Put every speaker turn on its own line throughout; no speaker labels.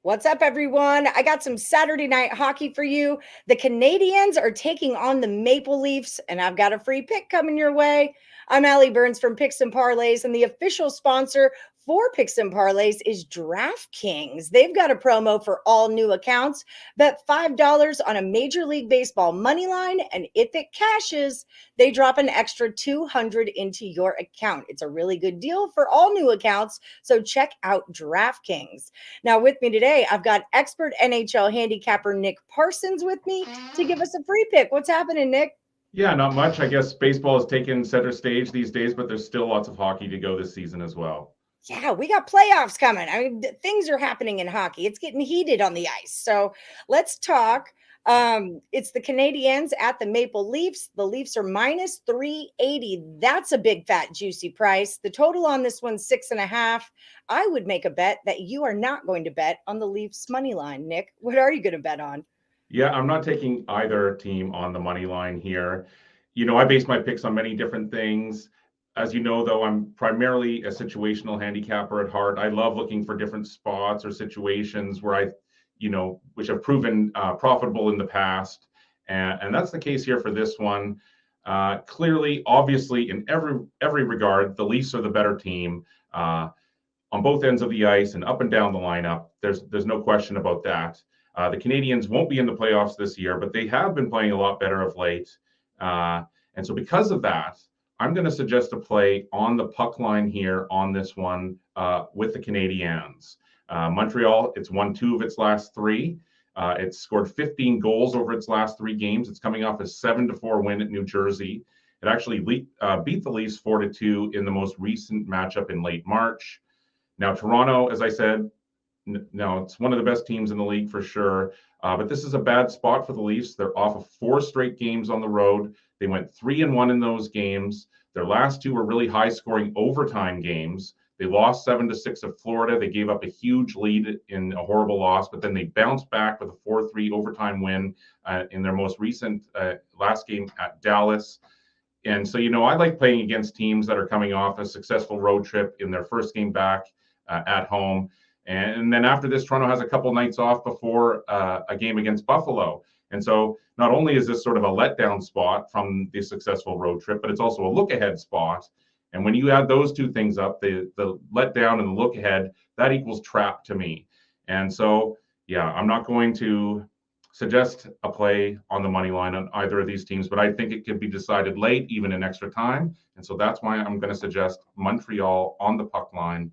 What's up, everyone? I got some Saturday night hockey for you. The Canadiens are taking on the Maple Leafs, and I've got a free pick coming your way. I'm Allie Burns from Picks Parlays, and the official sponsor for Picks Parlays is DraftKings. They've got a promo for all new accounts. Bet $5 on a Major League Baseball money line, and if it cashes, they drop an extra $200 into your account. It's a really good deal for all new accounts, so check out DraftKings. Now, with me today, I've got expert NHL handicapper Nick Parsons with me to give us a free pick. What's happening, Nick?
Yeah, not much. I guess baseball has taken center stage these days, but there's still lots of hockey to go this season as well.
Yeah, we got playoffs coming. I mean, things are happening in hockey. It's getting heated on the ice. So let's talk. It's the Canadiens at the Maple Leafs. The Leafs are minus 380. That's a big, fat, juicy price. The total on this one's 6.5. I would make a bet that you are not going to bet on the Leafs money line. Nick, what are you going to bet on?
Yeah, I'm not taking either team on the money line here. I base my picks on many different things. As you know, though, I'm primarily a situational handicapper at heart. I love looking for different spots or situations where which have proven profitable in the past. And that's the case here for this one. Clearly, obviously, in every regard, the Leafs are the better team on both ends of the ice and up and down the lineup. There's no question about that. The Canadiens won't be in the playoffs this year, but they have been playing a lot better of late. And so because of that, I'm going to suggest a play on the puck line here on this one with the Canadiens. Montreal, it's won 2 of its last 3. It's scored 15 goals over its last 3 games. It's coming off a 7-4 win at New Jersey. It actually beat the Leafs 4-2 in the most recent matchup in late March. Now, Toronto, as I said, no, it's one of the best teams in the league for sure. But this is a bad spot for the Leafs. They're off of 4 straight games on the road. They went 3-1 in those games. Their last 2 were really high-scoring overtime games. They lost 7-6 at Florida. They gave up a huge lead in a horrible loss, but then they bounced back with a 4-3 overtime win in their most recent last game at Dallas. And so, I like playing against teams that are coming off a successful road trip in their first game back at home. And then after this, Toronto has a couple nights off before a game against Buffalo. And so not only is this sort of a letdown spot from the successful road trip, but it's also a look-ahead spot. And when you add those two things up, the letdown and the look-ahead, that equals trap to me. And so, yeah, I'm not going to suggest a play on the money line on either of these teams, but I think it could be decided late, even in extra time. And so that's why I'm going to suggest Montreal on the puck line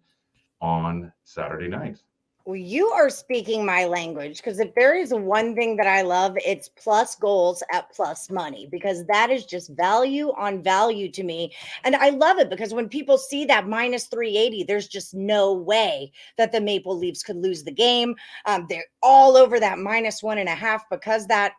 on Saturday night.
Well, you are speaking my language, because if there is one thing that I love, it's plus goals at plus money, because that is just value on value to me. And I love it because when people see that minus 380, there's just no way that the Maple Leafs could lose the game. They're all over that minus 1.5 because that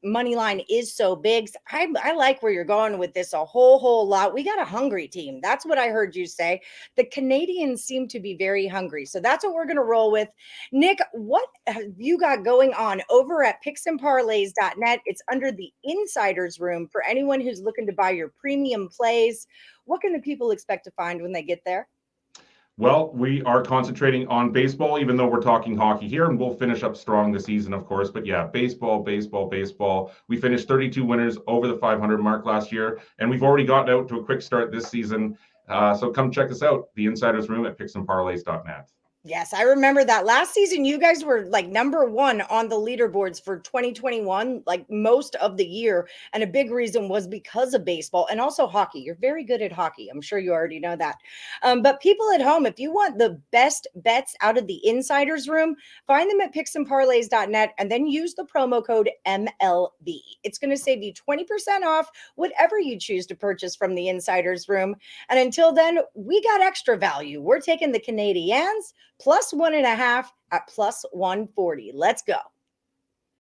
money line is so big. I like where you're going with this a whole lot. We got a hungry team. That's what I heard you say. The Canadiens seem to be very hungry. So that's what we're going to roll with. Nick, what have you got going on over at picksandparlays.net? It's under the insiders room for anyone who's looking to buy your premium plays. What can the people expect to find when they get there?
Well, we are concentrating on baseball, even though we're talking hockey here, and we'll finish up strong this season, of course. But yeah, baseball. We finished 32 winners over the 500 mark last year, and we've already gotten out to a quick start this season. So come check us out, the Insiders Room at picksandparlays.net.
Yes, I remember that. Last season, you guys were like number 1 on the leaderboards for 2021, like most of the year. And a big reason was because of baseball and also hockey. You're very good at hockey. I'm sure you already know that. But people at home, if you want the best bets out of the insiders room, find them at picksandparlays.net and then use the promo code MLB. It's going to save you 20% off whatever you choose to purchase from the insiders room. And until then, we got extra value. We're taking the Canadiens plus 1.5 at plus 140. Let's go.